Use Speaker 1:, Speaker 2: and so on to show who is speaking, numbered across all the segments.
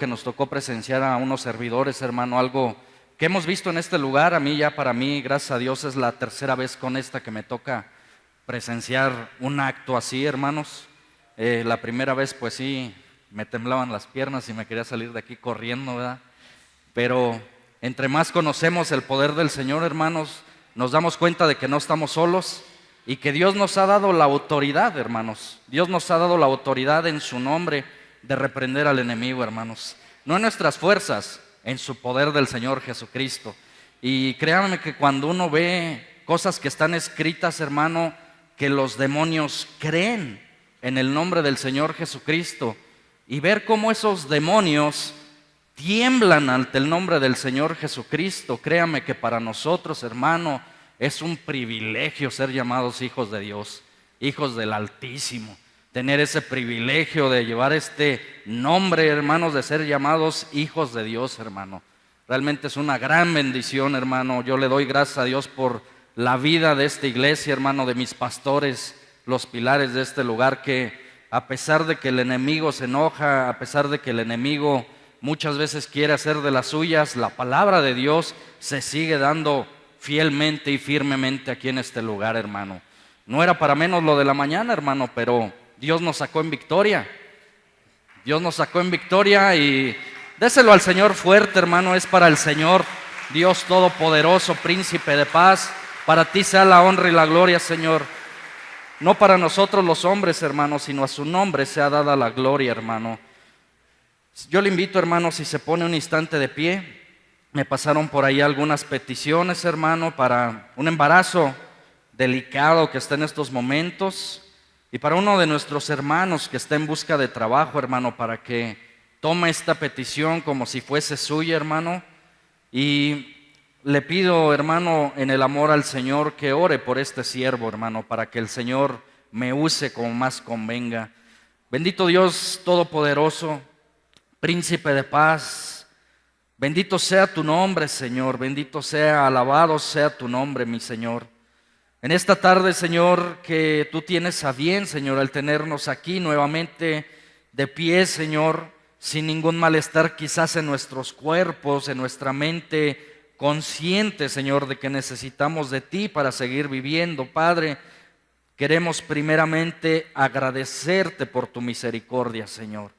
Speaker 1: que nos tocó presenciar a unos servidores, hermano, algo que hemos visto en este lugar. Para mí, gracias a Dios, es la tercera vez con esta que me toca presenciar un acto así, hermanos. La primera vez, pues sí, me temblaban las piernas y me quería salir de aquí corriendo, ¿verdad? Pero entre más conocemos el poder del Señor, hermanos, nos damos cuenta de que no estamos solos y que Dios nos ha dado la autoridad, hermanos. Dios nos ha dado la autoridad en su nombre de reprender al enemigo, hermanos. No en nuestras fuerzas, en su poder del Señor Jesucristo. Y créanme que cuando uno ve cosas que están escritas, hermano, que los demonios creen en el nombre del Señor Jesucristo, y ver cómo esos demonios tiemblan ante el nombre del Señor Jesucristo, créame que para nosotros, hermano, es un privilegio ser llamados hijos de Dios, hijos del Altísimo. Tener ese privilegio de llevar este nombre, hermanos, de ser llamados hijos de Dios, hermano. Realmente es una gran bendición, hermano. Yo le doy gracias a Dios por la vida de esta iglesia, hermano, de mis pastores, los pilares de este lugar, que a pesar de que el enemigo se enoja, a pesar de que el enemigo muchas veces quiere hacer de las suyas, la palabra de Dios se sigue dando fielmente y firmemente aquí en este lugar, hermano. No era para menos lo de la mañana, hermano, pero Dios nos sacó en victoria. Dios nos sacó en victoria y déselo al Señor fuerte, hermano. Es para el Señor, Dios Todopoderoso, Príncipe de paz. Para ti sea la honra y la gloria, Señor. No para nosotros los hombres, hermano, sino a su nombre sea dada la gloria, hermano. Yo le invito, hermano, si se pone un instante de pie. Me pasaron por ahí algunas peticiones, hermano, para un embarazo delicado que está en estos momentos, y para uno de nuestros hermanos que está en busca de trabajo, hermano, para que tome esta petición como si fuese suya, hermano. Y le pido, hermano, en el amor al Señor, que ore por este siervo, hermano, para que el Señor me use como más convenga. Bendito Dios Todopoderoso, Príncipe de paz, bendito sea tu nombre, Señor. Bendito sea, alabado sea tu nombre, mi Señor. En esta tarde, Señor, que tú tienes a bien, Señor, al tenernos aquí nuevamente de pie, Señor, sin ningún malestar quizás en nuestros cuerpos, en nuestra mente, consciente, Señor, de que necesitamos de ti para seguir viviendo. Padre, queremos primeramente agradecerte por tu misericordia, Señor.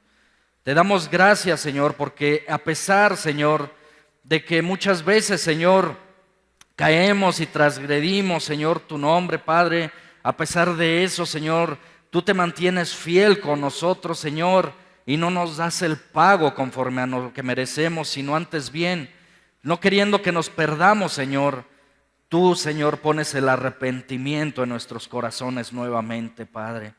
Speaker 1: Te damos gracias, Señor, porque a pesar, Señor, de que muchas veces, Señor, caemos y transgredimos, Señor, tu nombre, Padre, a pesar de eso, Señor, tú te mantienes fiel con nosotros, Señor, y no nos das el pago conforme a lo que merecemos, sino antes bien, no queriendo que nos perdamos, Señor. Tú, Señor, pones el arrepentimiento en nuestros corazones nuevamente, Padre.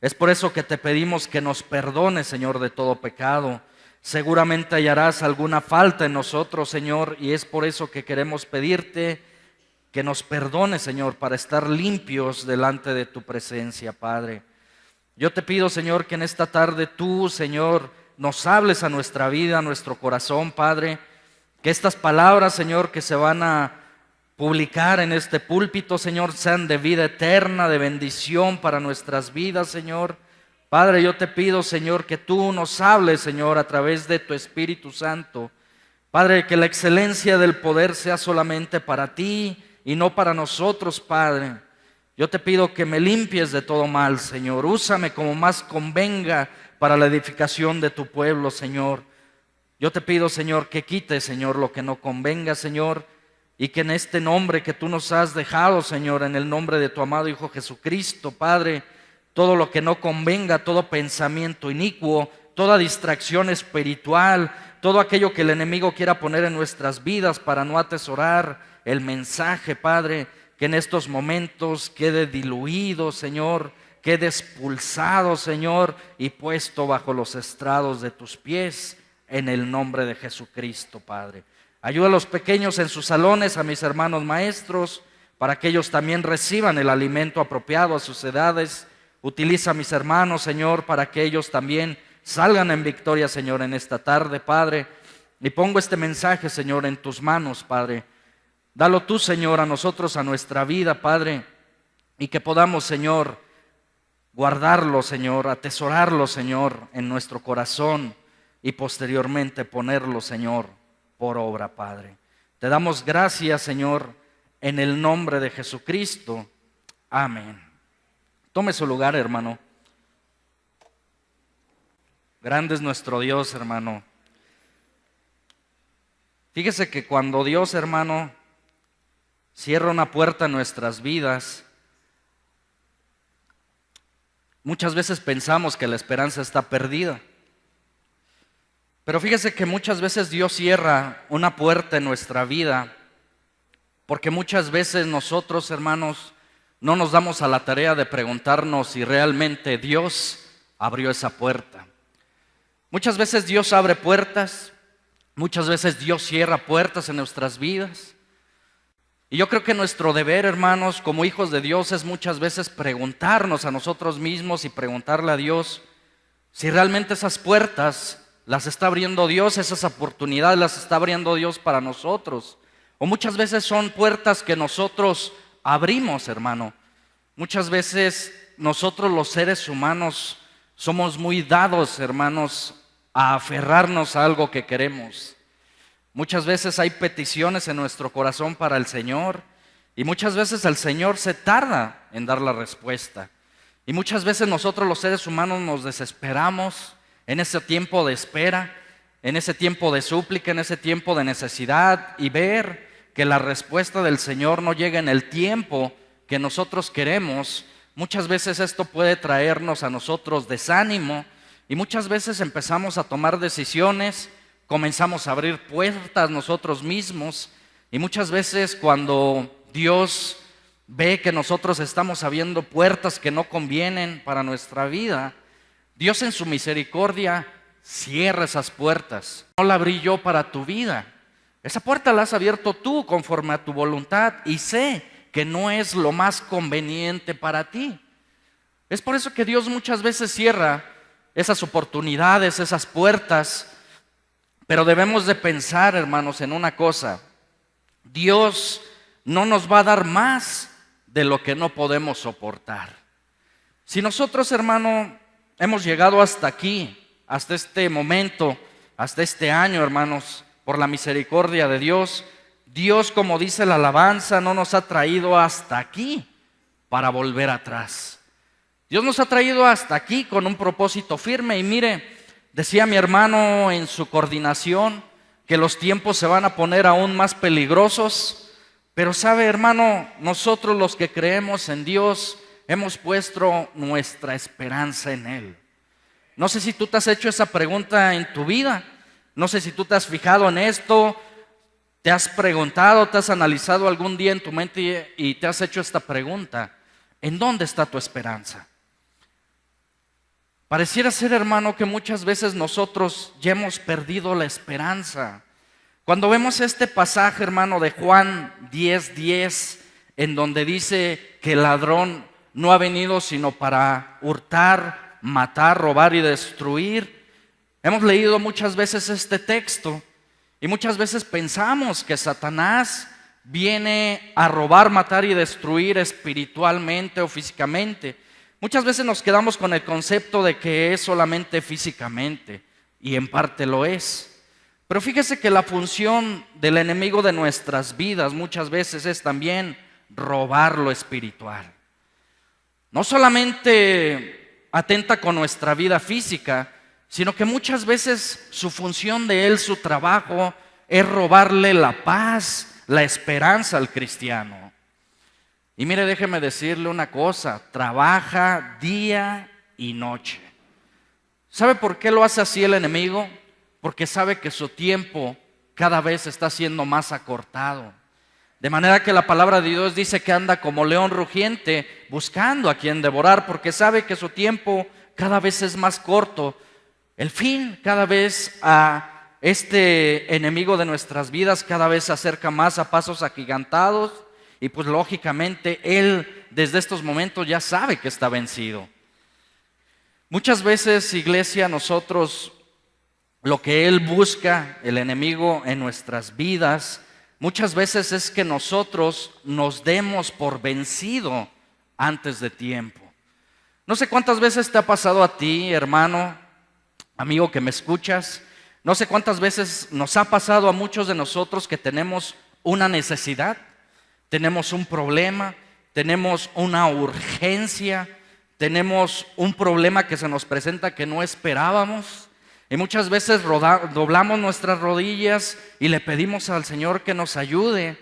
Speaker 1: Es por eso que te pedimos que nos perdones, Señor, de todo pecado. Seguramente hallarás alguna falta en nosotros, Señor, y es por eso que queremos pedirte que nos perdones, Señor, para estar limpios delante de tu presencia, Padre. Yo te pido, Señor, que en esta tarde tú, Señor, nos hables a nuestra vida, a nuestro corazón, Padre. Que estas palabras, Señor, que se van a publicar en este púlpito, Señor, sean de vida eterna, de bendición para nuestras vidas, Señor. Padre, yo te pido, Señor, que tú nos hables, Señor, a través de tu Espíritu Santo. Padre, que la excelencia del poder sea solamente para ti y no para nosotros, Padre. Yo te pido que me limpies de todo mal, Señor. Úsame como más convenga para la edificación de tu pueblo, Señor. Yo te pido, Señor, que quites, Señor, lo que no convenga, Señor, y que en este nombre que tú nos has dejado, Señor, en el nombre de tu amado Hijo Jesucristo, Padre, todo lo que no convenga, todo pensamiento inicuo, toda distracción espiritual, todo aquello que el enemigo quiera poner en nuestras vidas para no atesorar el mensaje, Padre, que en estos momentos quede diluido, Señor, quede expulsado, Señor, y puesto bajo los estrados de tus pies, en el nombre de Jesucristo, Padre. Ayuda a los pequeños en sus salones, a mis hermanos maestros, para que ellos también reciban el alimento apropiado a sus edades. Utiliza a mis hermanos, Señor, para que ellos también salgan en victoria, Señor, en esta tarde, Padre. Y pongo este mensaje, Señor, en tus manos, Padre. Dalo tú, Señor, a nosotros, a nuestra vida, Padre. Y que podamos, Señor, guardarlo, Señor, atesorarlo, Señor, en nuestro corazón. y posteriormente ponerlo, Señor, por obra, Padre. Te damos gracias, Señor, en el nombre de Jesucristo. Amén. Tome su lugar, hermano. Grande es nuestro Dios, hermano. Fíjese que cuando Dios, hermano, cierra una puerta en nuestras vidas, muchas veces pensamos que la esperanza está perdida. Pero fíjese que muchas veces Dios cierra una puerta en nuestra vida porque muchas veces nosotros, hermanos, no nos damos a la tarea de preguntarnos si realmente Dios abrió esa puerta. Muchas veces Dios abre puertas, muchas veces Dios cierra puertas en nuestras vidas. Y yo creo que nuestro deber, hermanos, como hijos de Dios, es muchas veces preguntarnos a nosotros mismos y preguntarle a Dios si realmente esas puertas las está abriendo Dios, esas oportunidades las está abriendo Dios para nosotros. O muchas veces son puertas que nosotros abrimos, hermano. Muchas veces nosotros los seres humanos somos muy dados, hermanos, a aferrarnos a algo que queremos. Muchas veces hay peticiones en nuestro corazón para el Señor y muchas veces el Señor se tarda en dar la respuesta. Y muchas veces nosotros los seres humanos nos desesperamos en ese tiempo de espera, en ese tiempo de súplica, en ese tiempo de necesidad y ver que la respuesta del Señor no llega en el tiempo que nosotros queremos. Muchas veces esto puede traernos a nosotros desánimo y muchas veces empezamos a tomar decisiones, comenzamos a abrir puertas nosotros mismos y muchas veces cuando Dios ve que nosotros estamos abriendo puertas que no convienen para nuestra vida, Dios en su misericordia cierra esas puertas. No la abrí yo para tu vida. Esa puerta la has abierto tú conforme a tu voluntad y sé que no es lo más conveniente para ti. Es por eso que Dios muchas veces cierra esas oportunidades, esas puertas. Pero debemos de pensar, hermanos, en una cosa. Dios no nos va a dar más de lo que no podemos soportar. Si nosotros, hermano, hemos llegado hasta aquí, hasta este momento, hasta este año, hermanos, por la misericordia de Dios, Dios, como dice la alabanza, no nos ha traído hasta aquí para volver atrás. Dios nos ha traído hasta aquí con un propósito firme. Y mire, decía mi hermano en su coordinación que los tiempos se van a poner aún más peligrosos. Pero sabe, hermano, nosotros los que creemos en Dios hemos puesto nuestra esperanza en Él. No sé si tú te has hecho esa pregunta en tu vida. No sé si tú te has fijado en esto, te has preguntado, te has analizado algún día en tu mente y te has hecho esta pregunta. ¿En dónde está tu esperanza? Pareciera ser, hermano, que muchas veces nosotros ya hemos perdido la esperanza. Cuando vemos este pasaje, hermano, de Juan 10:10, en donde dice que el ladrón no ha venido sino para hurtar, matar, robar y destruir. Hemos leído muchas veces este texto y muchas veces pensamos que Satanás viene a robar, matar y destruir espiritualmente o físicamente. Muchas veces nos quedamos con el concepto de que es solamente físicamente y en parte lo es. Pero fíjese que la función del enemigo de nuestras vidas muchas veces es también robar lo espiritual. No solamente atenta con nuestra vida física, sino que muchas veces su función de él, su trabajo, es robarle la paz, la esperanza al cristiano. Y mire, déjeme decirle una cosa, trabaja día y noche. ¿Sabe por qué lo hace así el enemigo? Porque sabe que su tiempo cada vez está siendo más acortado. De manera que la palabra de Dios dice que anda como león rugiente buscando a quien devorar, porque sabe que su tiempo cada vez es más corto. El fin cada vez a este enemigo de nuestras vidas cada vez se acerca más a pasos agigantados y pues lógicamente él desde estos momentos ya sabe que está vencido. Muchas veces, iglesia, nosotros lo que él busca, el enemigo en nuestras vidas, muchas veces es que nosotros nos demos por vencido antes de tiempo. No sé cuántas veces te ha pasado a ti, hermano, amigo que me escuchas, No sé cuántas veces nos ha pasado a muchos de nosotros que tenemos una necesidad, tenemos un problema, tenemos una urgencia, tenemos un problema que se nos presenta que no esperábamos. Y muchas veces doblamos nuestras rodillas y le pedimos al Señor que nos ayude.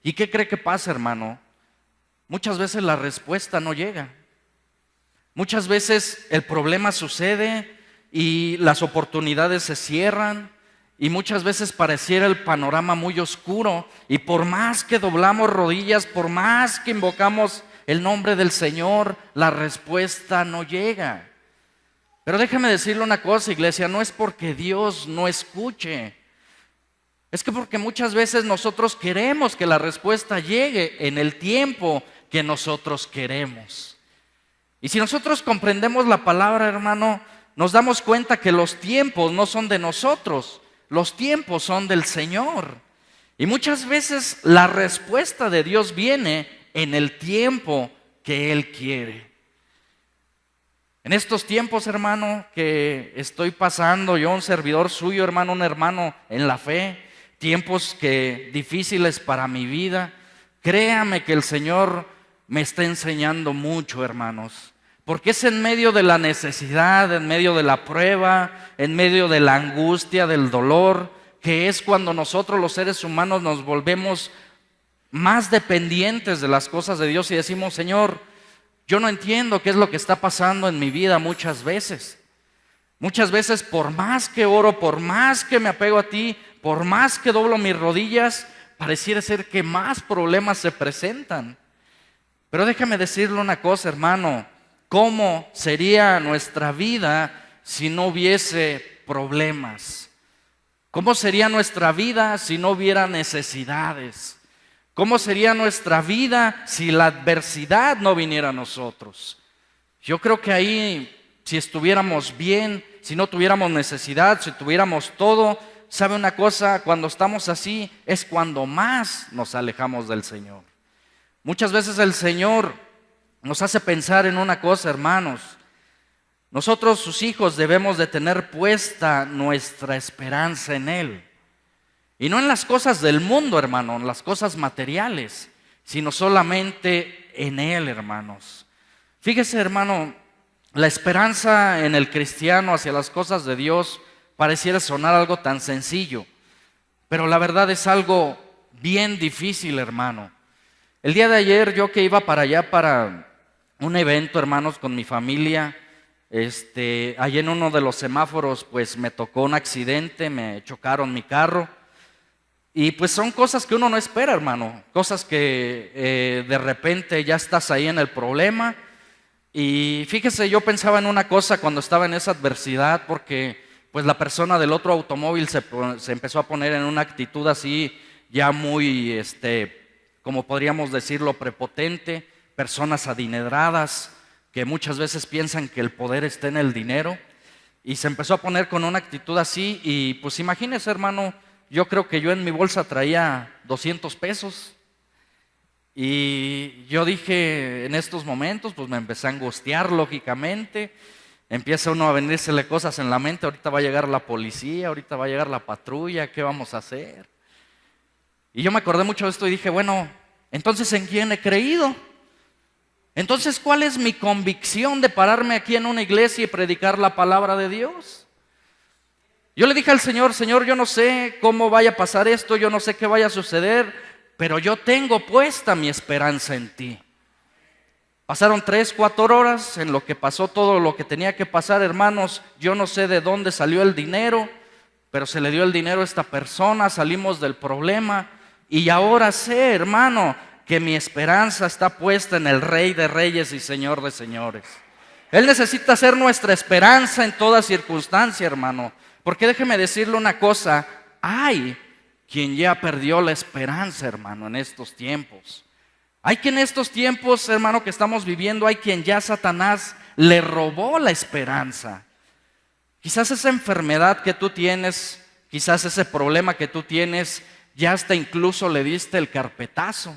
Speaker 1: ¿Y qué cree que pasa, hermano? Muchas veces la respuesta no llega. Muchas veces el problema sucede y las oportunidades se cierran y muchas veces pareciera el panorama muy oscuro, y por más que doblamos rodillas, por más que invocamos el nombre del Señor, la respuesta no llega. Pero déjame decirle una cosa, iglesia, no es porque Dios no escuche, es que porque muchas veces nosotros queremos que la respuesta llegue en el tiempo que nosotros queremos. Y si nosotros comprendemos la palabra, hermano, nos damos cuenta que los tiempos no son de nosotros, los tiempos son del Señor. Y muchas veces la respuesta de Dios viene en el tiempo que Él quiere. En estos tiempos, hermano, que estoy pasando, yo un servidor suyo, hermano, un hermano en la fe, tiempos difíciles para mi vida, créame que el Señor me está enseñando mucho, hermanos. Porque es en medio de la necesidad, en medio de la prueba, en medio de la angustia, del dolor, que es cuando nosotros los seres humanos nos volvemos más dependientes de las cosas de Dios y decimos: Señor, yo no entiendo qué es lo que está pasando en mi vida muchas veces. Muchas veces, por más que oro, por más que me apego a ti, por más que doblo mis rodillas, pareciera ser que más problemas se presentan. Pero déjame decirle una cosa, hermano. ¿Cómo sería nuestra vida si no hubiese problemas? ¿Cómo sería nuestra vida si no hubiera necesidades? ¿Cómo sería nuestra vida si la adversidad no viniera a nosotros? Yo creo que ahí, si estuviéramos bien, si no tuviéramos necesidad, si tuviéramos todo, ¿sabe una cosa? Cuando estamos así es cuando más nos alejamos del Señor. Muchas veces el Señor nos hace pensar en una cosa, hermanos. Nosotros, sus hijos, debemos de tener puesta nuestra esperanza en Él. Y no en las cosas del mundo, hermano, en las cosas materiales, sino solamente en Él, hermanos. Fíjese, hermano, la esperanza en el cristiano hacia las cosas de Dios pareciera sonar algo tan sencillo, pero la verdad es algo bien difícil, hermano. El día de ayer, yo que iba para allá para un evento, hermanos, con mi familia, allí en uno de los semáforos, pues me tocó un accidente, me chocaron mi carro. Y pues son cosas que uno no espera, hermano, cosas que de repente ya estás ahí en el problema. Y fíjese, yo pensaba en una cosa cuando estaba en esa adversidad, porque pues la persona del otro automóvil se empezó a poner en una actitud así ya muy, como podríamos decirlo, prepotente. Personas adineradas que muchas veces piensan que el poder está en el dinero, y se empezó a poner con una actitud así. Y pues imagínese, hermano, yo creo que yo en mi bolsa traía 200 pesos y yo dije, en estos momentos pues me empecé a angustiar, lógicamente. Empieza uno a venírsele cosas en la mente: ahorita va a llegar la policía, ahorita va a llegar la patrulla, ¿qué vamos a hacer? Y yo me acordé mucho de esto y dije, bueno, entonces ¿en quién he creído? Entonces, ¿cuál es mi convicción de pararme aquí en una iglesia y predicar la palabra de Dios? Yo le dije al Señor: Señor, yo no sé cómo vaya a pasar esto, yo no sé qué vaya a suceder, pero yo tengo puesta mi esperanza en ti. Pasaron 3, 4 horas en lo que pasó todo lo que tenía que pasar, hermanos. Yo no sé de dónde salió el dinero, pero se le dio el dinero a esta persona, salimos del problema. Y ahora sé, hermano, que mi esperanza está puesta en el Rey de Reyes y Señor de Señores. Él necesita ser nuestra esperanza en toda circunstancia, hermano. Porque déjeme decirle una cosa: hay quien ya perdió la esperanza, hermano, en estos tiempos. Hay quien en estos tiempos, hermano, que estamos viviendo, hay quien ya Satanás le robó la esperanza. Quizás esa enfermedad que tú tienes, quizás ese problema que tú tienes, ya hasta incluso le diste el carpetazo.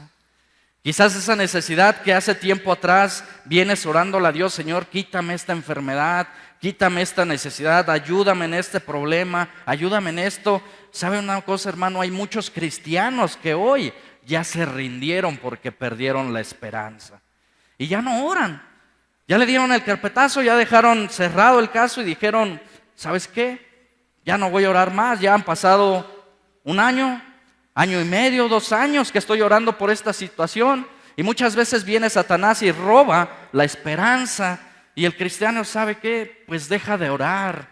Speaker 1: Quizás esa necesidad que hace tiempo atrás vienes orándole a Dios: Señor, quítame esta enfermedad, quítame esta necesidad, ayúdame en este problema, ayúdame en esto. ¿Sabe una cosa, hermano? Hay muchos cristianos que hoy ya se rindieron porque perdieron la esperanza y ya no oran. Ya le dieron el carpetazo, ya dejaron cerrado el caso y dijeron: ¿sabes qué? Ya no voy a orar más. Ya han pasado un año, año y medio, 2 años que estoy orando por esta situación. Y muchas veces viene Satanás y roba la esperanza. Y el cristiano, ¿sabe qué? Pues deja de orar,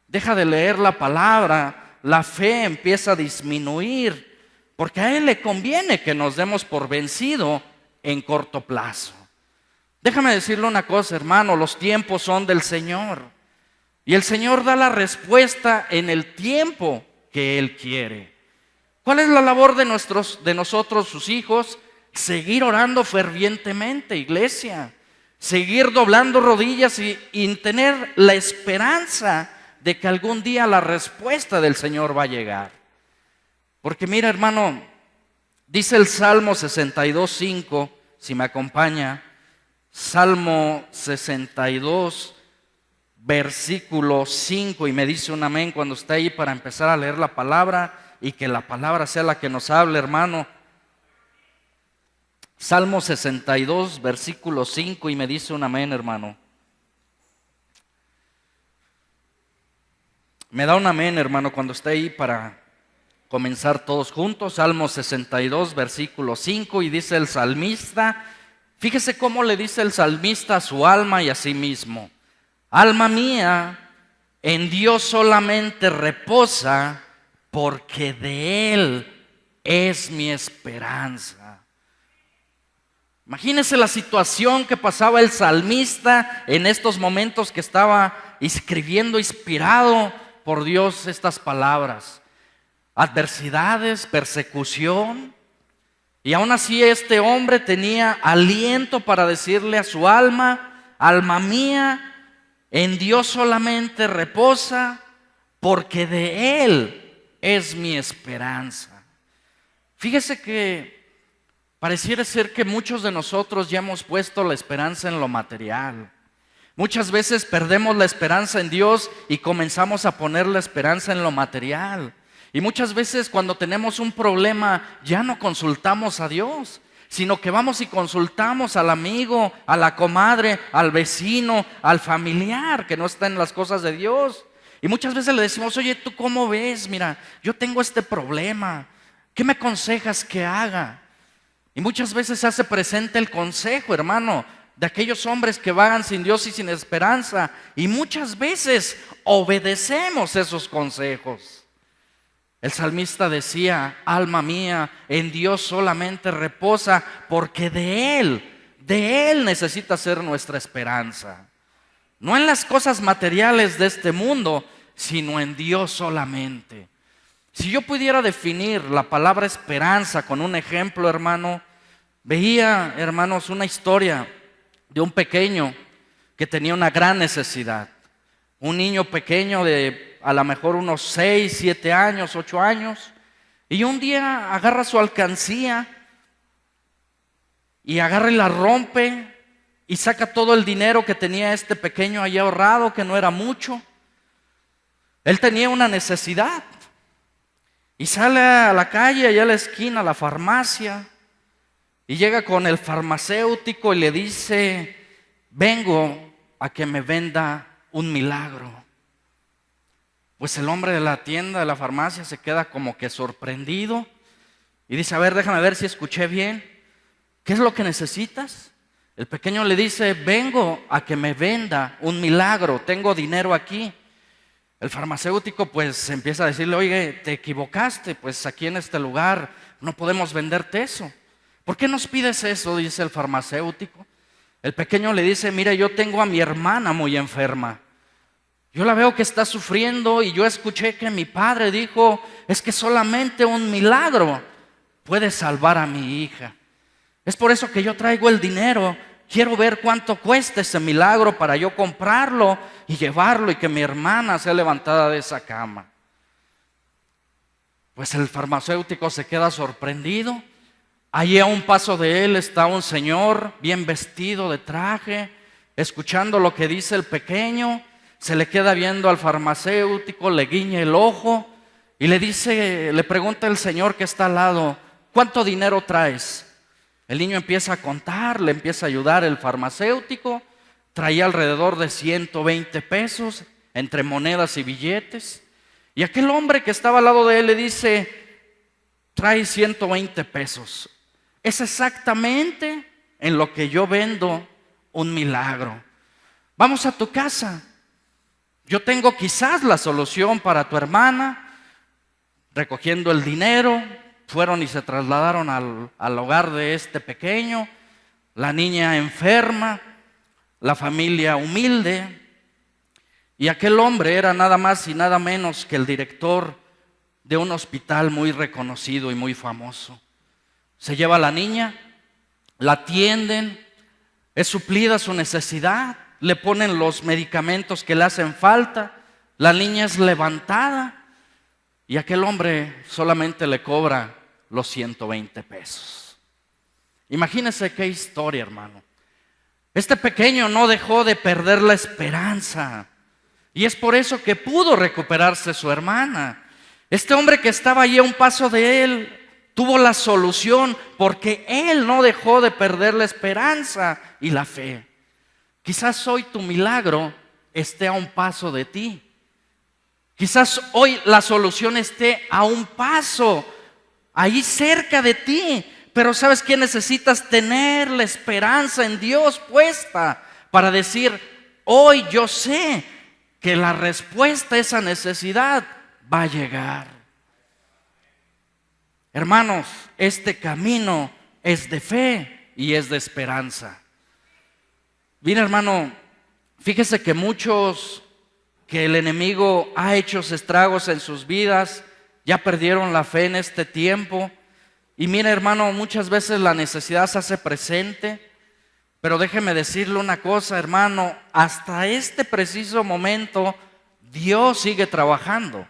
Speaker 1: deja de leer la palabra. La fe empieza a disminuir, porque a él le conviene que nos demos por vencido en corto plazo. Déjame decirle una cosa, hermano: los tiempos son del Señor. Y el Señor da la respuesta en el tiempo que Él quiere. ¿Cuál es la labor de nosotros, sus hijos? Seguir orando fervientemente, iglesia. Seguir doblando rodillas y tener la esperanza de que algún día la respuesta del Señor va a llegar. Porque mira, hermano, dice el Salmo 62:5, si me acompaña. Salmo 62, versículo 5, y me dice un amén cuando esté ahí para empezar a leer la palabra y que la palabra sea la que nos hable, hermano. Salmo 62, versículo 5, y me dice un amén, hermano. Me da un amén, hermano, cuando esté ahí para comenzar todos juntos. Salmo 62, versículo 5, y dice el salmista, fíjese cómo le dice el salmista a su alma y a sí mismo: alma mía, en Dios solamente reposa, porque de Él es mi esperanza. Imagínese la situación que pasaba el salmista en estos momentos que estaba escribiendo, inspirado por Dios, estas palabras. Adversidades, persecución. Y aún así este hombre tenía aliento para decirle a su alma: alma mía, en Dios solamente reposa, porque de Él es mi esperanza. Fíjese que pareciera ser que muchos de nosotros ya hemos puesto la esperanza en lo material. Muchas veces perdemos la esperanza en Dios y comenzamos a poner la esperanza en lo material. Y muchas veces cuando tenemos un problema ya no consultamos a Dios, sino que vamos y consultamos al amigo, a la comadre, al vecino, al familiar que no está en las cosas de Dios. Y muchas veces le decimos: oye, ¿tú cómo ves? Mira, yo tengo este problema, ¿qué me aconsejas que haga? Y muchas veces se hace presente el consejo, hermano, de aquellos hombres que vagan sin Dios y sin esperanza. Y muchas veces obedecemos esos consejos. El salmista decía: alma mía, en Dios solamente reposa, porque de Él necesita ser nuestra esperanza. No en las cosas materiales de este mundo, sino en Dios solamente. Si yo pudiera definir la palabra esperanza con un ejemplo, hermano, veía, hermanos, una historia de un pequeño que tenía una gran necesidad. Un niño pequeño de a lo mejor unos 6, 7 años, 8 años, y un día agarra su alcancía y agarra y la rompe y saca todo el dinero que tenía este pequeño ahí ahorrado, que no era mucho. Él tenía una necesidad y sale a la calle, allá a la esquina, a la farmacia, y llega con el farmacéutico y le dice: vengo a que me venda un milagro. Pues el hombre de la tienda, de la farmacia, se queda como que sorprendido y dice: a ver, déjame ver si escuché bien. ¿Qué es lo que necesitas? El pequeño le dice: vengo a que me venda un milagro, tengo dinero aquí. El farmacéutico pues empieza a decirle: oye, te equivocaste, pues aquí en este lugar no podemos venderte eso. ¿Por qué nos pides eso?, dice el farmacéutico. El pequeño le dice: mira, yo tengo a mi hermana muy enferma. Yo la veo que está sufriendo y yo escuché que mi padre dijo: es que solamente un milagro puede salvar a mi hija. Es por eso que yo traigo el dinero. Quiero ver cuánto cuesta ese milagro para yo comprarlo y llevarlo y que mi hermana sea levantada de esa cama. Pues el farmacéutico se queda sorprendido Allí a un paso de él está un señor bien vestido de traje, escuchando lo que dice el pequeño. Se le queda viendo al farmacéutico, le guiña el ojo y le pregunta el señor que está al lado: ¿cuánto dinero traes? El niño empieza a contar, le empieza a ayudar el farmacéutico. Traía alrededor de 120 pesos entre monedas y billetes. Y aquel hombre que estaba al lado de él le dice: trae 120 pesos. Es exactamente en lo que yo vendo un milagro. Vamos a tu casa. Yo tengo quizás la solución para tu hermana. Recogiendo el dinero, fueron y se trasladaron al hogar de este pequeño. La niña enferma, la familia humilde. Y aquel hombre era nada más y nada menos que el director de un hospital muy reconocido y muy famoso. Se lleva a la niña, la atienden, es suplida su necesidad, le ponen los medicamentos que le hacen falta, la niña es levantada y aquel hombre solamente le cobra los 120 pesos. Imagínense qué historia, hermano. Este pequeño no dejó de perder la esperanza y es por eso que pudo recuperarse su hermana. Este hombre que estaba allí a un paso de él tuvo la solución porque él no dejó de perder la esperanza y la fe. Quizás hoy tu milagro esté a un paso de ti. Quizás hoy la solución esté a un paso, ahí cerca de ti. Pero ¿sabes qué? Necesitas tener la esperanza en Dios puesta para decir: hoy yo sé que la respuesta a esa necesidad va a llegar. Hermanos, este camino es de fe y es de esperanza. Bien, hermano, fíjese que muchos que el enemigo ha hecho estragos en sus vidas ya perdieron la fe en este tiempo. Y mira, hermano, muchas veces la necesidad se hace presente. Pero déjeme decirle una cosa, hermano, hasta este preciso momento Dios sigue trabajando.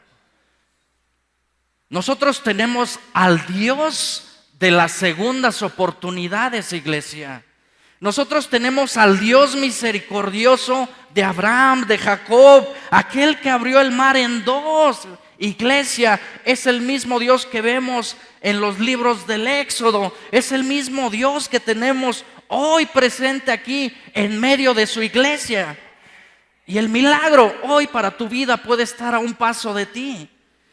Speaker 1: Nosotros tenemos al Dios de las segundas oportunidades, iglesia. Nosotros tenemos al Dios misericordioso de Abraham, de Jacob, aquel que abrió el mar en dos. Iglesia, es el mismo Dios que vemos en los libros del Éxodo. Es el mismo Dios que tenemos hoy presente aquí en medio de su iglesia. Y el milagro hoy para tu vida puede estar a un paso de ti.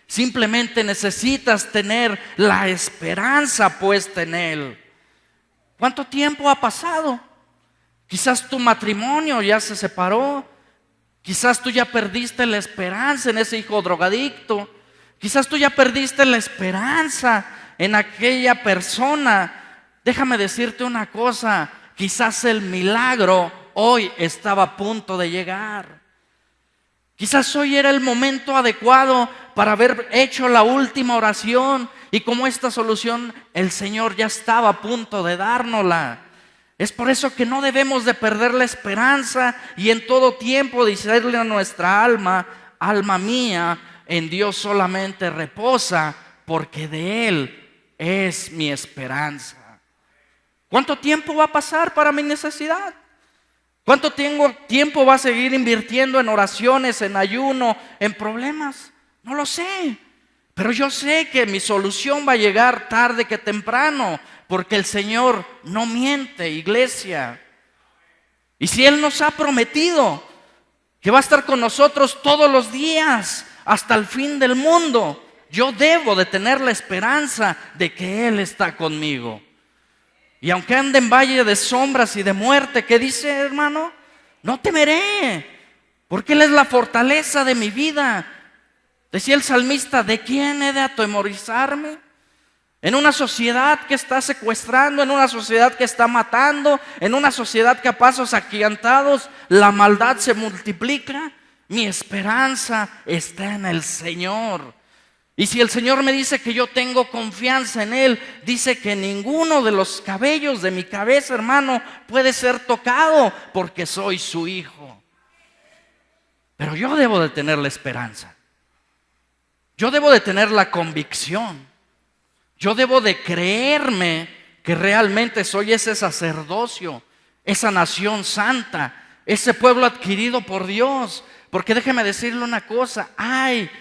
Speaker 1: Simplemente necesitas tener la esperanza puesta en Él. ¿Cuánto tiempo ha pasado? Quizás tu matrimonio ya se separó. Quizás tú ya perdiste la esperanza en ese hijo drogadicto. Quizás tú ya perdiste la esperanza en aquella persona. Déjame decirte una cosa. Quizás el milagro hoy estaba a punto de llegar. Quizás hoy era el momento adecuado para haber hecho la última oración y como esta solución el Señor ya estaba a punto de dárnosla. Es por eso que no debemos de perder la esperanza y en todo tiempo decirle a nuestra alma: alma mía, en Dios solamente reposa, porque de Él es mi esperanza. ¿Cuánto tiempo va a pasar para mi necesidad? ¿Cuánto tiempo va a seguir invirtiendo en oraciones, en ayuno, en problemas? No lo sé, pero yo sé que mi solución va a llegar tarde que temprano, porque el Señor no miente, iglesia. Y si Él nos ha prometido que va a estar con nosotros todos los días hasta el fin del mundo, yo debo de tener la esperanza de que Él está conmigo. Y aunque ande en valle de sombras y de muerte, ¿qué dice, hermano? No temeré, porque Él es la fortaleza de mi vida. Decía el salmista: ¿de quién he de atemorizarme? En una sociedad que está secuestrando, en una sociedad que está matando, en una sociedad que a pasos agigantados la maldad se multiplica. Mi esperanza está en el Señor. Y si el Señor me dice que yo tengo confianza en Él, dice que ninguno de los cabellos de mi cabeza, hermano, puede ser tocado, porque soy su hijo. Pero yo debo de tener la esperanza. Yo debo de tener la convicción. Yo debo de creerme que realmente soy ese sacerdocio, esa nación santa, ese pueblo adquirido por Dios. Porque déjeme decirle una cosa, hay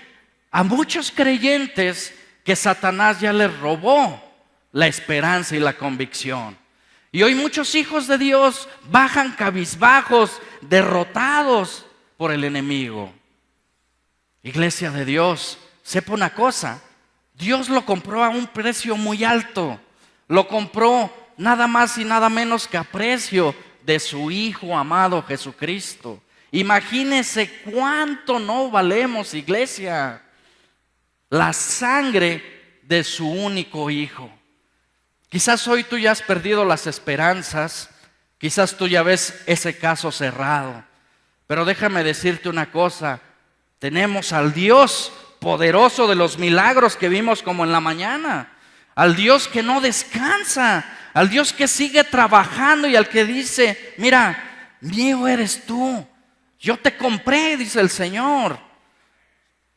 Speaker 1: a muchos creyentes que Satanás ya les robó la esperanza y la convicción. Y hoy muchos hijos de Dios bajan cabizbajos, derrotados por el enemigo. Iglesia de Dios, sepa una cosa, Dios lo compró a un precio muy alto. Lo compró nada más y nada menos que a precio de su Hijo amado Jesucristo. Imagínese cuánto no valemos, iglesia. La sangre de su único Hijo. Quizás hoy tú ya has perdido las esperanzas, quizás tú ya ves ese caso cerrado, pero déjame decirte una cosa, tenemos al Dios poderoso de los milagros que vimos como en la mañana, al Dios que no descansa, al Dios que sigue trabajando y al que dice, mira, mío eres tú, yo te compré, dice el Señor.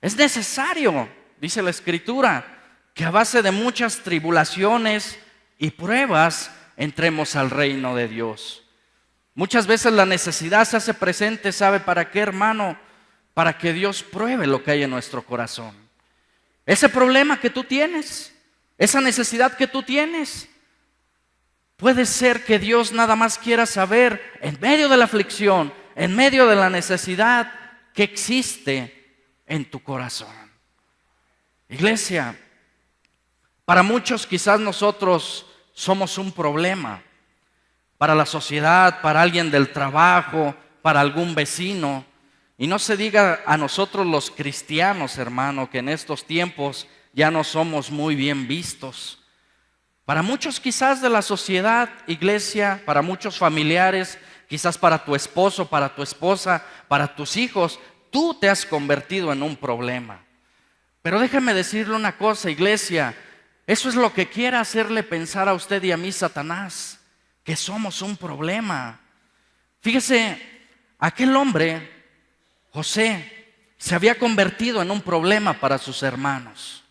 Speaker 1: Es necesario, dice la Escritura, que a base de muchas tribulaciones y pruebas entremos al reino de Dios. Muchas veces la necesidad se hace presente, ¿sabe para qué, hermano? Para que Dios pruebe lo que hay en nuestro corazón. Ese problema que tú tienes, esa necesidad que tú tienes, puede ser que Dios nada más quiera saber, en medio de la aflicción, en medio de la necesidad, que existe en tu corazón. Iglesia, para muchos quizás nosotros somos un problema, para la sociedad, para alguien del trabajo, para algún vecino. Y no se diga a nosotros los cristianos, hermano, que en estos tiempos ya no somos muy bien vistos. Para muchos quizás de la sociedad, iglesia, para muchos familiares, quizás para tu esposo, para tu esposa, para tus hijos, tú te has convertido en un problema. Pero déjeme decirle una cosa, iglesia, eso es lo que quiere hacerle pensar a usted y a mí Satanás, que somos un problema. Fíjese, aquel hombre, José, se había convertido en un problema para sus hermanos.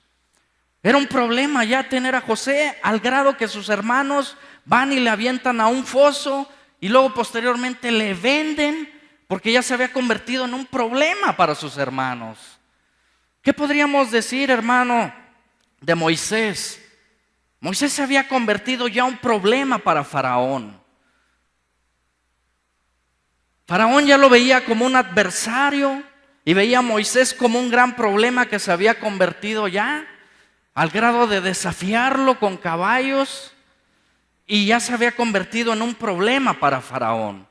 Speaker 1: Era un problema ya tener a José, al grado que sus hermanos van y le avientan a un foso y luego posteriormente le venden porque ya se había convertido en un problema para sus hermanos. ¿Qué podríamos decir, hermano, de Moisés? Moisés se había convertido ya en un problema para Faraón. Faraón ya lo veía como un adversario y veía a Moisés como un gran problema que se había convertido ya al grado de desafiarlo con caballos y ya se había convertido en un problema para Faraón.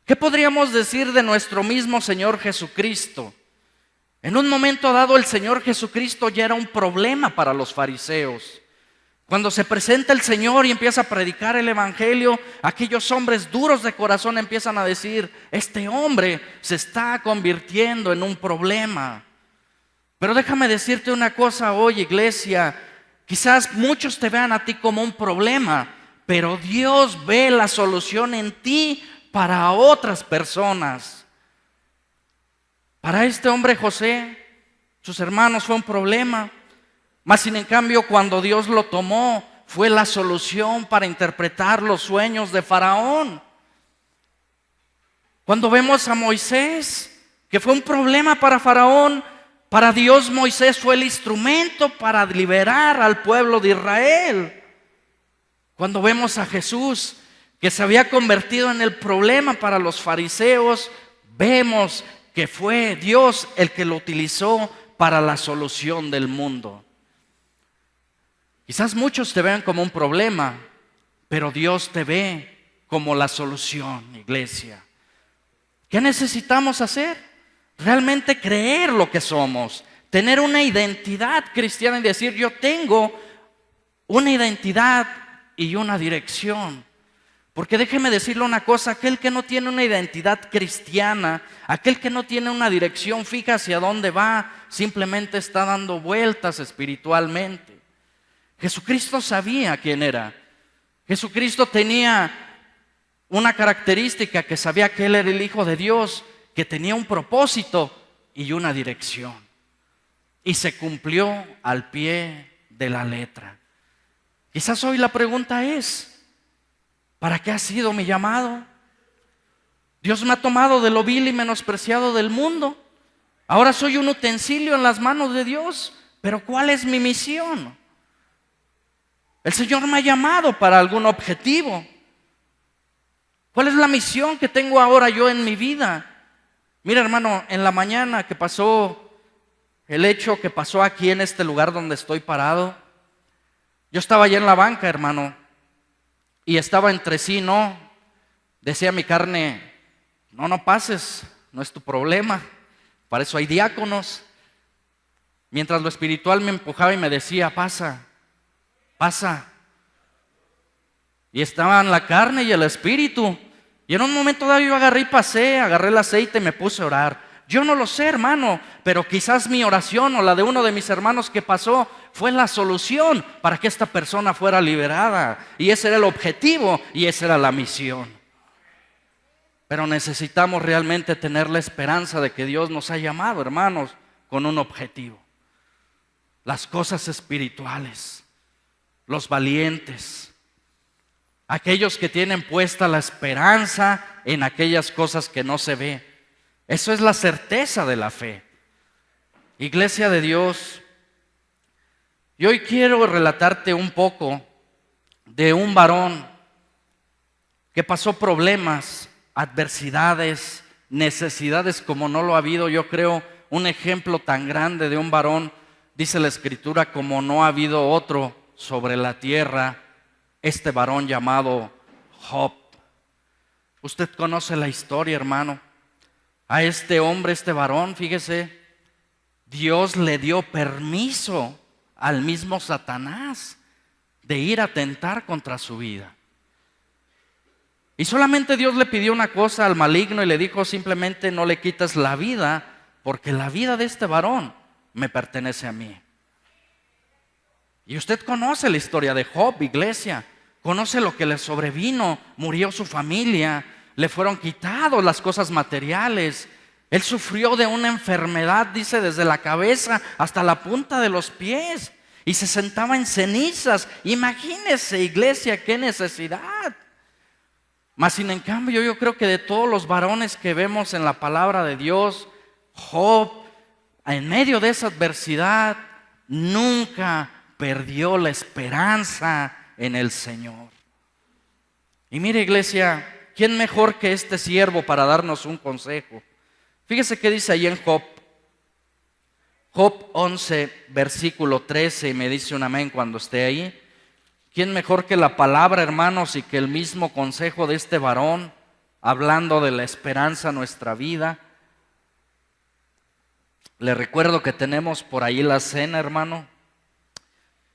Speaker 1: ¿Qué podríamos decir de nuestro mismo Señor Jesucristo? En un momento dado el Señor Jesucristo ya era un problema para los fariseos. Cuando se presenta el Señor y empieza a predicar el Evangelio, aquellos hombres duros de corazón empiezan a decir, este hombre se está convirtiendo en un problema. Pero déjame decirte una cosa hoy, iglesia, quizás muchos te vean a ti como un problema, pero Dios ve la solución en ti para otras personas. Para este hombre José, sus hermanos fue un problema. Mas sin en cambio, cuando Dios lo tomó, fue la solución para interpretar los sueños de Faraón. Cuando vemos a Moisés, que fue un problema para Faraón, para Dios Moisés fue el instrumento para liberar al pueblo de Israel. Cuando vemos a Jesús, que se había convertido en el problema para los fariseos, vemos que fue Dios el que lo utilizó para la solución del mundo. Quizás muchos te vean como un problema, pero Dios te ve como la solución, iglesia. ¿Qué necesitamos hacer? Realmente creer lo que somos, tener una identidad cristiana y decir, yo tengo una identidad y una dirección. Porque déjeme decirle una cosa, aquel que no tiene una identidad cristiana, aquel que no tiene una dirección fija hacia dónde va, simplemente está dando vueltas espiritualmente. Jesucristo sabía quién era. Jesucristo tenía una característica, que sabía que Él era el Hijo de Dios, que tenía un propósito y una dirección. Y se cumplió al pie de la letra. Quizás hoy la pregunta es, ¿para qué ha sido mi llamado? Dios me ha tomado de lo vil y menospreciado del mundo. Ahora soy un utensilio en las manos de Dios, pero ¿cuál es mi misión? El Señor me ha llamado para algún objetivo. ¿Cuál es la misión que tengo ahora yo en mi vida? Mira, hermano, en la mañana que pasó el hecho que pasó aquí en este lugar donde estoy parado, yo estaba allá en la banca, hermano, y estaba entre sí, no, decía mi carne, no pases, no es tu problema, para eso hay diáconos. Mientras lo espiritual me empujaba y me decía, pasa. Y estaban la carne y el espíritu. Y en un momento dado yo agarré y pasé, agarré el aceite y me puse a orar. Yo no lo sé, hermano, pero quizás mi oración o la de uno de mis hermanos que pasó fue la solución para que esta persona fuera liberada. Y ese era el objetivo y esa era la misión. Pero necesitamos realmente tener la esperanza de que Dios nos ha llamado, hermanos, con un objetivo. Las cosas espirituales, los valientes, aquellos que tienen puesta la esperanza en aquellas cosas que no se ve. Eso es la certeza de la fe. Iglesia de Dios, y hoy quiero relatarte un poco de un varón que pasó problemas, adversidades, necesidades como no lo ha habido, yo creo, un ejemplo tan grande de un varón, dice la Escritura, como no ha habido otro sobre la tierra, este varón llamado Job. Usted conoce la historia, hermano. A este hombre, este varón, fíjese, Dios le dio permiso al mismo Satanás de ir a tentar contra su vida. Y solamente Dios le pidió una cosa al maligno y le dijo simplemente no le quites la vida, porque la vida de este varón me pertenece a mí. Y usted conoce la historia de Job, iglesia, conoce lo que le sobrevino, murió su familia, le fueron quitados las cosas materiales. Él sufrió de una enfermedad, dice, desde la cabeza hasta la punta de los pies. Y se sentaba en cenizas. Imagínese, iglesia, qué necesidad. Mas sin en cambio, yo creo que de todos los varones que vemos en la palabra de Dios, Job, en medio de esa adversidad, nunca perdió la esperanza en el Señor. Y mire, iglesia, ¿quién mejor que este siervo para darnos un consejo? Fíjese qué dice ahí en Job 11, versículo 13, y me dice un amén cuando esté ahí. ¿Quién mejor que la palabra, hermanos, y que el mismo consejo de este varón, hablando de la esperanza en nuestra vida? Le recuerdo que tenemos por ahí la cena, hermano.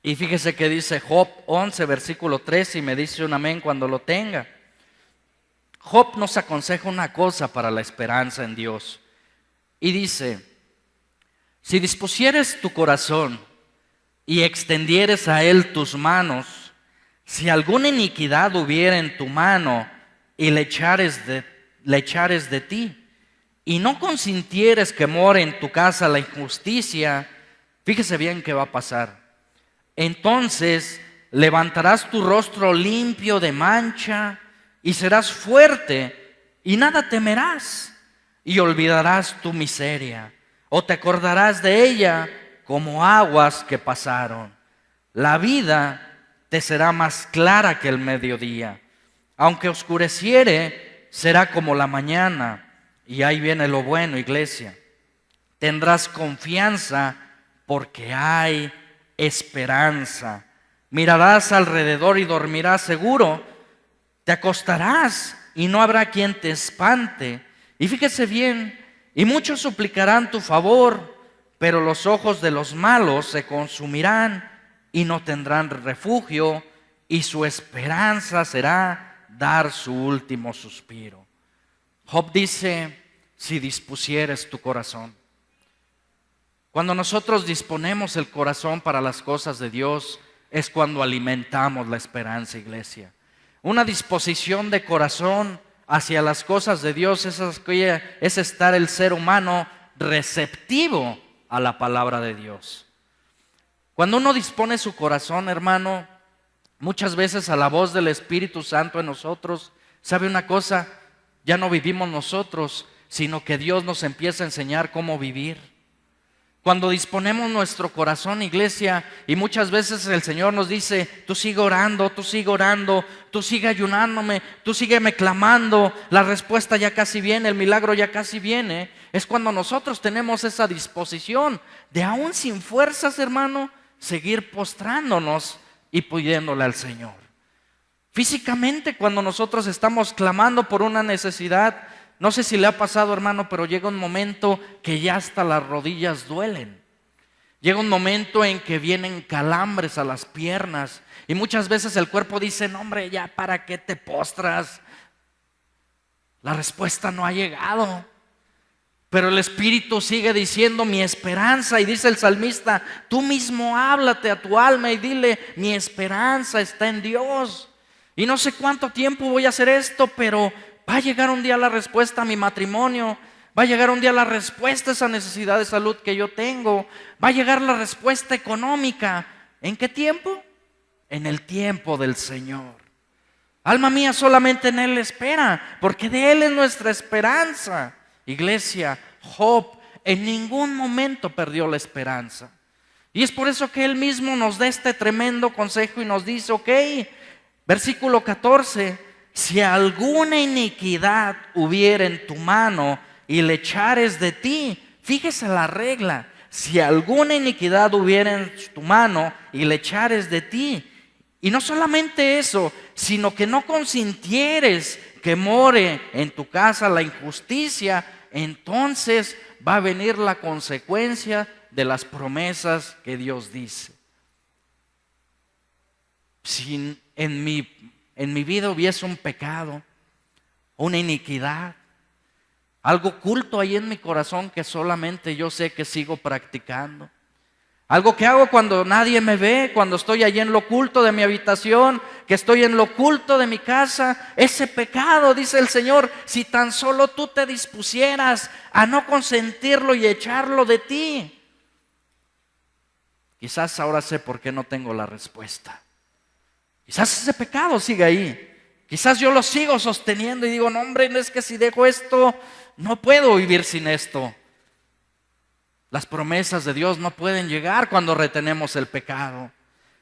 Speaker 1: Y fíjese que dice Job 11, versículo 13, y me dice un amén cuando lo tenga. Job nos aconseja una cosa para la esperanza en Dios. Y dice, si dispusieres tu corazón y extendieres a él tus manos, si alguna iniquidad hubiera en tu mano y le echares de ti, y no consintieres que more en tu casa la injusticia, fíjese bien qué va a pasar. Entonces levantarás tu rostro limpio de mancha y serás fuerte y nada temerás y olvidarás tu miseria o te acordarás de ella como aguas que pasaron. La vida te será más clara que el mediodía. Aunque oscureciere, será como la mañana. Y ahí viene lo bueno, iglesia. Tendrás confianza porque hay esperanza. Mirarás alrededor y dormirás seguro. Te acostarás y no habrá quien te espante. Y fíjese bien, y muchos suplicarán tu favor, pero los ojos de los malos se consumirán y no tendrán refugio, y su esperanza será dar su último suspiro. Job dice, si dispusieres tu corazón. Cuando nosotros disponemos el corazón para las cosas de Dios, es cuando alimentamos la esperanza, iglesia. Una disposición de corazón hacia las cosas de Dios es estar el ser humano receptivo a la palabra de Dios. Cuando uno dispone su corazón, hermano, muchas veces a la voz del Espíritu Santo en nosotros, ¿sabe una cosa? Ya no vivimos nosotros, sino que Dios nos empieza a enseñar cómo vivir. Cuando disponemos nuestro corazón, iglesia, y muchas veces el Señor nos dice, tú sigue orando, tú sigue ayunándome, tú sígueme clamando, la respuesta ya casi viene, el milagro ya casi viene. Es cuando nosotros tenemos esa disposición de aún sin fuerzas, hermano, seguir postrándonos y pidiéndole al Señor. Físicamente, cuando nosotros estamos clamando por una necesidad, no sé si le ha pasado, hermano, pero llega un momento que ya hasta las rodillas duelen. Llega un momento en que vienen calambres a las piernas y muchas veces el cuerpo dice, no hombre, ya para qué te postras. La respuesta no ha llegado. Pero el Espíritu sigue diciendo mi esperanza, y dice el salmista, tú mismo háblate a tu alma y dile, mi esperanza está en Dios. Y no sé cuánto tiempo voy a hacer esto, pero va a llegar un día la respuesta a mi matrimonio, va a llegar un día la respuesta a esa necesidad de salud que yo tengo, va a llegar la respuesta económica. ¿En qué tiempo? En el tiempo del Señor. Alma mía, solamente en Él espera, porque de Él es nuestra esperanza. Iglesia, Job en ningún momento perdió la esperanza. Y es por eso que Él mismo nos da este tremendo consejo y nos dice, ok, versículo 14, si alguna iniquidad hubiera en tu mano y le echares de ti, fíjese la regla, si alguna iniquidad hubiera en tu mano y le echares de ti, y no solamente eso, sino que no consintieres que more en tu casa la injusticia, entonces va a venir la consecuencia de las promesas que Dios dice. Si en mi vida hubiese un pecado, una iniquidad, algo oculto ahí en mi corazón que solamente yo sé que sigo practicando, algo que hago cuando nadie me ve, cuando estoy allí en lo oculto de mi habitación, que estoy en lo oculto de mi casa, ese pecado, dice el Señor, si tan solo tú te dispusieras a no consentirlo y echarlo de ti. Quizás ahora sé por qué no tengo la respuesta. Quizás ese pecado sigue ahí. Quizás yo lo sigo sosteniendo y digo, no hombre, no es que si dejo esto, no puedo vivir sin esto. Las promesas de Dios no pueden llegar cuando retenemos el pecado.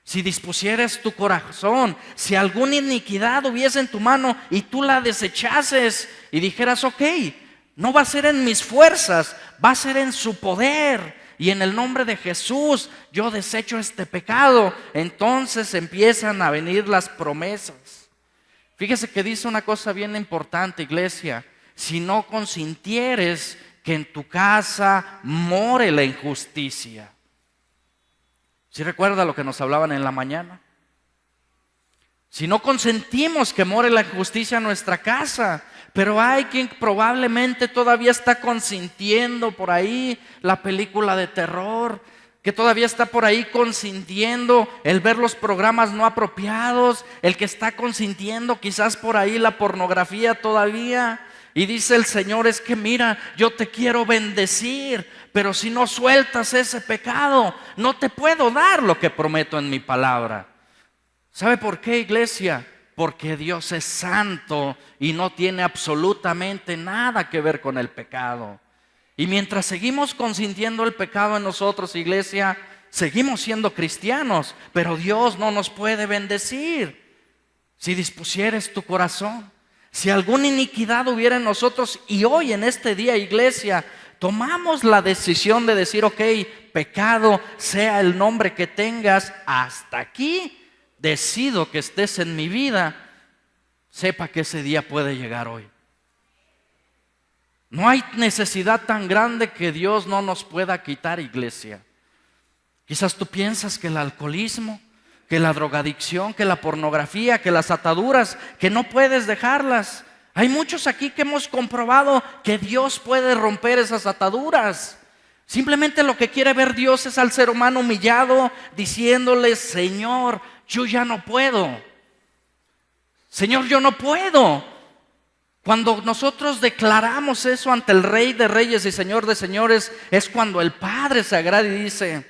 Speaker 1: Si dispusieras tu corazón, si alguna iniquidad hubiese en tu mano y tú la desechases y dijeras, ok, no va a ser en mis fuerzas, va a ser en su poder, y en el nombre de Jesús yo desecho este pecado, entonces empiezan a venir las promesas. Fíjese que dice una cosa bien importante, iglesia, si no consintieres que en tu casa more la injusticia. ¿Sí recuerda lo que nos hablaban en la mañana? Si no consentimos que more la injusticia en nuestra casa, pero hay quien probablemente todavía está consintiendo por ahí la película de terror, que todavía está por ahí consintiendo el ver los programas no apropiados, el que está consintiendo quizás por ahí la pornografía todavía. Y dice el Señor, es que mira, yo te quiero bendecir, pero si no sueltas ese pecado, no te puedo dar lo que prometo en mi palabra. ¿Sabe por qué, iglesia? Porque Dios es santo y no tiene absolutamente nada que ver con el pecado. Y mientras seguimos consintiendo el pecado en nosotros, iglesia, seguimos siendo cristianos, pero Dios no nos puede bendecir. Si dispusieres tu corazón, si alguna iniquidad hubiera en nosotros, y hoy en este día, iglesia, tomamos la decisión de decir, ok, pecado, sea el nombre que tengas, hasta aquí decido que estés en mi vida, sepa que ese día puede llegar hoy. No hay necesidad tan grande que Dios no nos pueda quitar, iglesia. Quizás tú piensas que el alcoholismo, que la drogadicción, que la pornografía, que las ataduras, que no puedes dejarlas. Hay muchos aquí que hemos comprobado que Dios puede romper esas ataduras. Simplemente lo que quiere ver Dios es al ser humano humillado, diciéndole, Señor, yo ya no puedo. Señor, yo no puedo. Cuando nosotros declaramos eso ante el Rey de Reyes y Señor de Señores, es cuando el Padre se agrada y dice,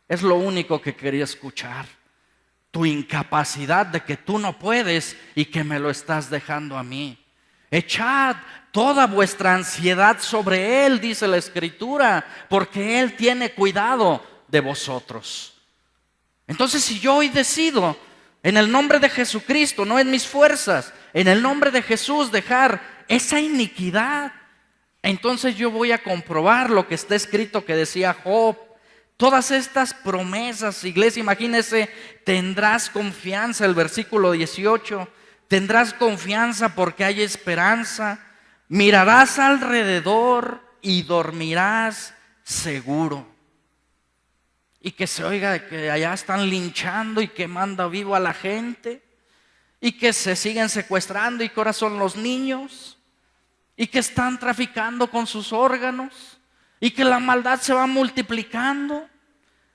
Speaker 1: es lo único que quería escuchar. tu incapacidad de que tú no puedes y que me lo estás dejando a mí. Echad toda vuestra ansiedad sobre Él, dice la Escritura, porque Él tiene cuidado de vosotros. Entonces, si yo hoy decido, en el nombre de Jesucristo, no en mis fuerzas, en el nombre de Jesús, dejar esa iniquidad, entonces yo voy a comprobar lo que está escrito que decía Job. Todas estas promesas, iglesia, imagínese, tendrás confianza, el versículo 18, tendrás confianza porque hay esperanza, mirarás alrededor y dormirás seguro. Y que se oiga que allá están linchando y quemando vivo a la gente, y que se siguen secuestrando y que ahora son los niños, y que están traficando con sus órganos, y que la maldad se va multiplicando.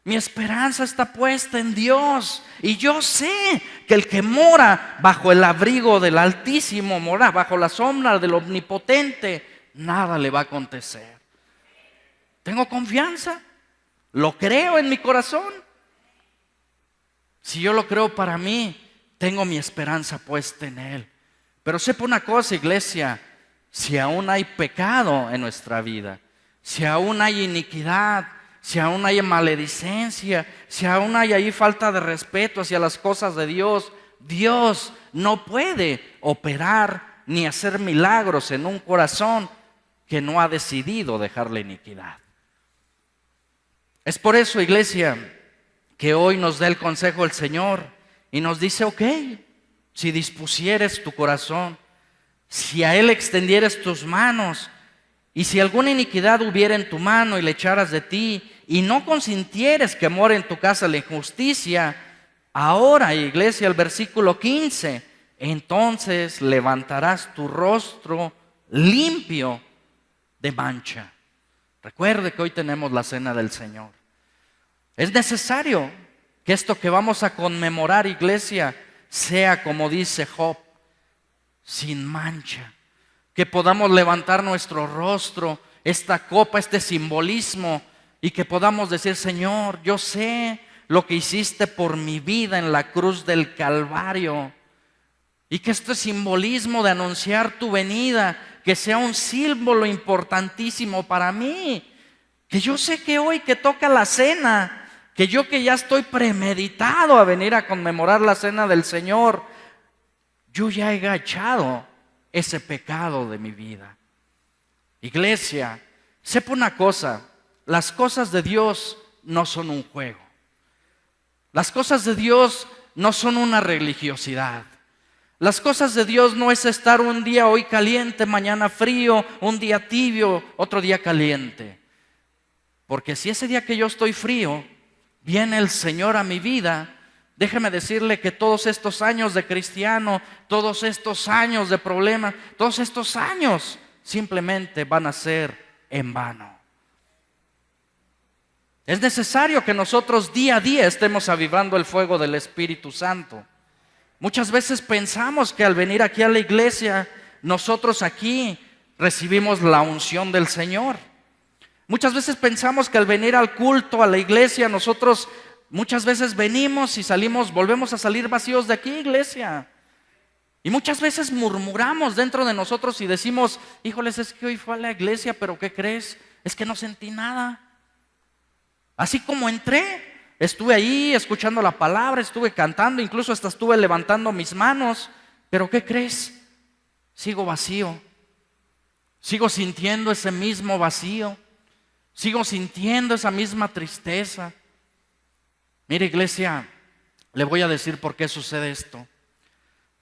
Speaker 1: Mi esperanza está puesta en Dios, y yo sé que el que mora bajo el abrigo del Altísimo, mora bajo la sombra del Omnipotente, nada le va a acontecer. Tengo confianza, lo creo en mi corazón. Si yo lo creo para mí, tengo mi esperanza puesta en Él. Pero sepa una cosa, iglesia, si aún hay pecado en nuestra vida, si aún hay iniquidad, si aún hay maledicencia, si aún hay ahí falta de respeto hacia las cosas de Dios, Dios no puede operar ni hacer milagros en un corazón que no ha decidido dejar la iniquidad. Es por eso, iglesia, que hoy nos da el consejo el Señor y nos dice, ok, si dispusieres tu corazón, si a Él extendieres tus manos, y si alguna iniquidad hubiera en tu mano y le echaras de ti, y no consintieres que more en tu casa la injusticia, ahora, iglesia, el versículo 15, entonces levantarás tu rostro limpio de mancha. Recuerde que hoy tenemos la cena del Señor. Es necesario que esto que vamos a conmemorar, iglesia, sea como dice Job, sin mancha. Que podamos levantar nuestro rostro, esta copa, este simbolismo, y que podamos decir, Señor, yo sé lo que hiciste por mi vida en la cruz del Calvario. Y que este simbolismo de anunciar tu venida, que sea un símbolo importantísimo para mí. Que yo sé que hoy que toca la cena, que yo que ya estoy premeditado a venir a conmemorar la cena del Señor, yo ya he echado ese pecado de mi vida. Iglesia, sepa una cosa, las cosas de Dios no son un juego. Las cosas de Dios no son una religiosidad. Las cosas de Dios no es estar un día hoy caliente, mañana frío, un día tibio, otro día caliente. Porque si ese día que yo estoy frío, viene el Señor a mi vida, déjeme decirle que todos estos años de cristiano, todos estos años de problema, todos estos años simplemente van a ser en vano. Es necesario que nosotros día a día estemos avivando el fuego del Espíritu Santo. Muchas veces pensamos que al venir aquí a la iglesia, nosotros aquí recibimos la unción del Señor. Muchas veces pensamos que al venir al culto, a la iglesia, nosotros muchas veces venimos y salimos, volvemos a salir vacíos de aquí, iglesia. Y muchas veces murmuramos dentro de nosotros y decimos, híjoles, es que hoy fue a la iglesia, pero ¿qué crees? Es que no sentí nada. Así como entré, estuve ahí escuchando la palabra, estuve cantando, incluso hasta estuve levantando mis manos, pero ¿qué crees? Sigo vacío. Sigo sintiendo ese mismo vacío. Sigo sintiendo esa misma tristeza. Mire, iglesia, le voy a decir por qué sucede esto.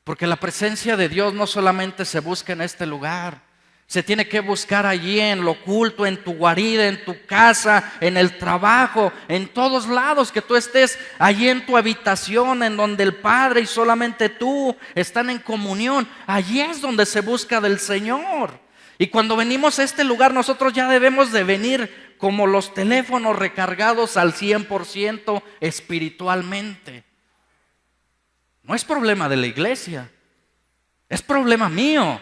Speaker 1: Porque la presencia de Dios no solamente se busca en este lugar, se tiene que buscar allí en lo oculto, en tu guarida, en tu casa, en el trabajo, en todos lados que tú estés, allí en tu habitación, en donde el Padre y solamente tú están en comunión. Allí es donde se busca del Señor. Y cuando venimos a este lugar, nosotros ya debemos de venir como los teléfonos recargados al 100% espiritualmente. No es problema de la iglesia, es problema mío.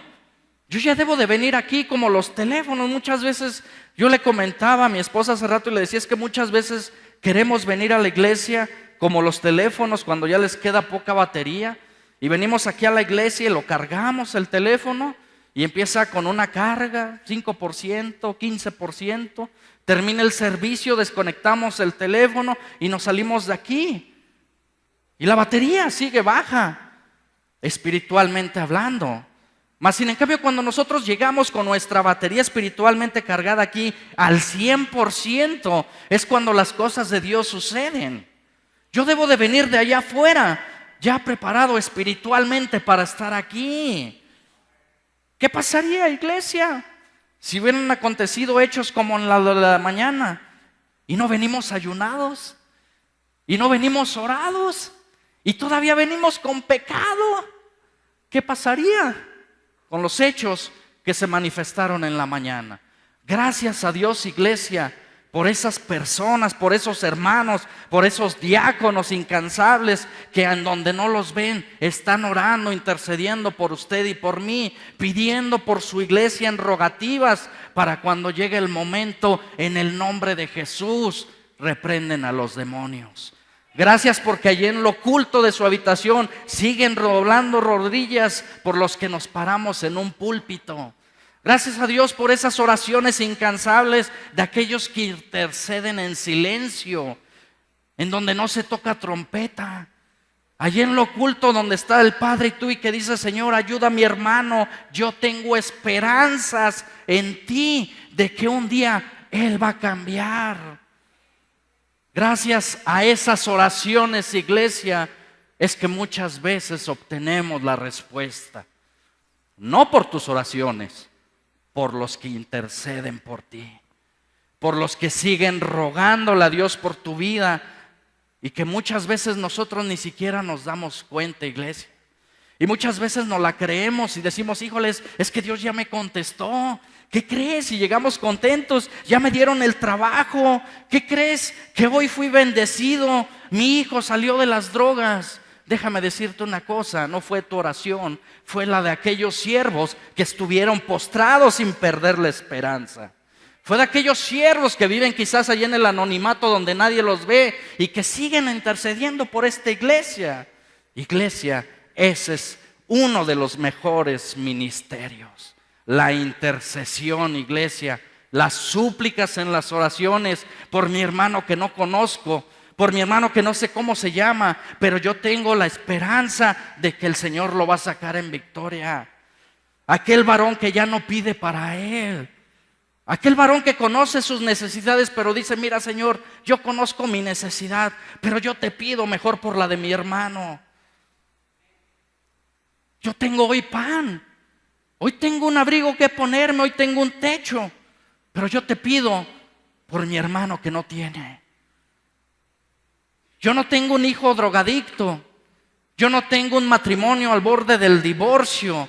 Speaker 1: Yo ya debo de venir aquí como los teléfonos. Muchas veces yo le comentaba a mi esposa hace rato y le decía, es que muchas veces queremos venir a la iglesia como los teléfonos cuando ya les queda poca batería y venimos aquí a la iglesia y lo cargamos el teléfono y empieza con una carga, 5%, 15%, termina el servicio, desconectamos el teléfono y nos salimos de aquí. Y la batería sigue baja, espiritualmente hablando. Mas sin en cambio, cuando nosotros llegamos con nuestra batería espiritualmente cargada aquí al 100%, es cuando las cosas de Dios suceden. Yo debo de venir de allá afuera, ya preparado espiritualmente para estar aquí. ¿Qué pasaría, iglesia, si hubieran acontecido hechos como en la de la mañana y no venimos ayunados y no venimos orados y todavía venimos con pecado? ¿Qué pasaría con los hechos que se manifestaron en la mañana? Gracias a Dios, iglesia, por esas personas, por esos hermanos, por esos diáconos incansables que en donde no los ven están orando, intercediendo por usted y por mí, pidiendo por su iglesia en rogativas para cuando llegue el momento, en el nombre de Jesús, reprenden a los demonios. Gracias porque allí en lo oculto de su habitación siguen doblando rodillas por los que nos paramos en un púlpito. Gracias a Dios por esas oraciones incansables de aquellos que interceden en silencio, en donde no se toca trompeta. Allí en lo oculto donde está el Padre y tú y que dice: Señor, ayuda a mi hermano, yo tengo esperanzas en ti de que un día él va a cambiar. Gracias a esas oraciones, iglesia, es que muchas veces obtenemos la respuesta. No por tus oraciones, por los que interceden por ti, por los que siguen rogándole a Dios por tu vida y que muchas veces nosotros ni siquiera nos damos cuenta, iglesia. Y muchas veces nos la creemos y decimos: híjoles, es que Dios ya me contestó. ¿Qué crees? Y llegamos contentos, ya me dieron el trabajo. ¿Qué crees? Que hoy fui bendecido, mi hijo salió de las drogas. Déjame decirte una cosa, no fue tu oración, fue la de aquellos siervos que estuvieron postrados sin perder la esperanza. Fue de aquellos siervos que viven quizás allí en el anonimato donde nadie los ve y que siguen intercediendo por esta iglesia. Iglesia, ese es uno de los mejores ministerios. La intercesión, iglesia, las súplicas en las oraciones por mi hermano que no conozco, por mi hermano que no sé cómo se llama, pero yo tengo la esperanza de que el Señor lo va a sacar en victoria. Aquel varón que ya no pide para él, aquel varón que conoce sus necesidades, pero dice: mira, Señor, yo conozco mi necesidad, pero yo te pido mejor por la de mi hermano. Yo tengo hoy pan, hoy tengo un abrigo que ponerme, hoy tengo un techo, pero yo te pido por mi hermano que no tiene. Yo no tengo un hijo drogadicto, yo no tengo un matrimonio al borde del divorcio,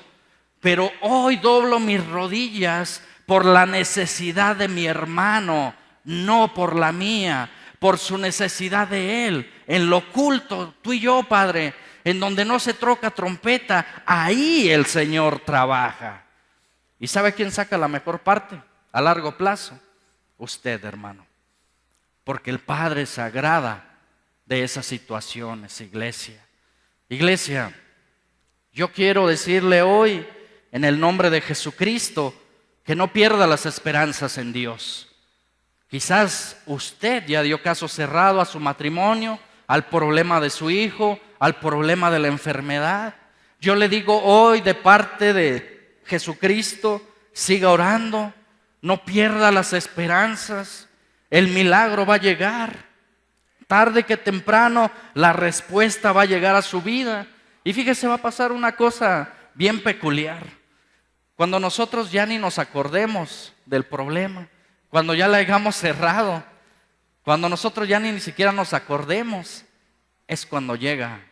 Speaker 1: pero hoy doblo mis rodillas por la necesidad de mi hermano, no por la mía, por su necesidad de él. En lo oculto, tú y yo, Padre, en donde no se toca trompeta, ahí el Señor trabaja. ¿Y sabe quién saca la mejor parte a largo plazo? Usted, hermano, porque el Padre se agrada de esas situaciones, iglesia. Iglesia, yo quiero decirle hoy, en el nombre de Jesucristo, que no pierda las esperanzas en Dios. Quizás usted ya dio caso cerrado a su matrimonio, al problema de su hijo, al problema de la enfermedad. Yo le digo hoy, de parte de Jesucristo, siga orando, no pierda las esperanzas, el milagro va a llegar. Tarde que temprano la respuesta va a llegar a su vida. Y fíjese, va a pasar una cosa bien peculiar. Cuando nosotros ya ni nos acordemos del problema, cuando ya la hayamos cerrado, cuando nosotros ya ni siquiera nos acordemos, es cuando llega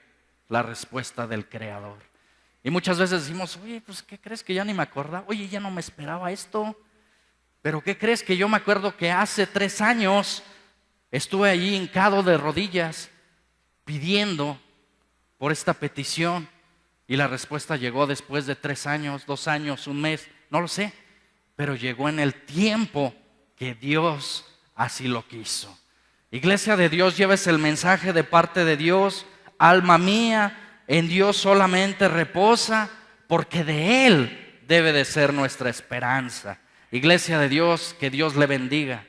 Speaker 1: la respuesta del Creador. Y muchas veces decimos: oye, pues ¿qué crees que ya ni me acordaba? Oye, ya no me esperaba esto. Pero ¿qué crees que yo me acuerdo que hace 3 años estuve allí hincado de rodillas pidiendo por esta petición y la respuesta llegó después de 3 años, 2 años, 1 mes, no lo sé, pero llegó en el tiempo que Dios así lo quiso. Iglesia de Dios, lleves el mensaje de parte de Dios. Alma mía, en Dios solamente reposa, porque de Él debe de ser nuestra esperanza. Iglesia de Dios, que Dios le bendiga.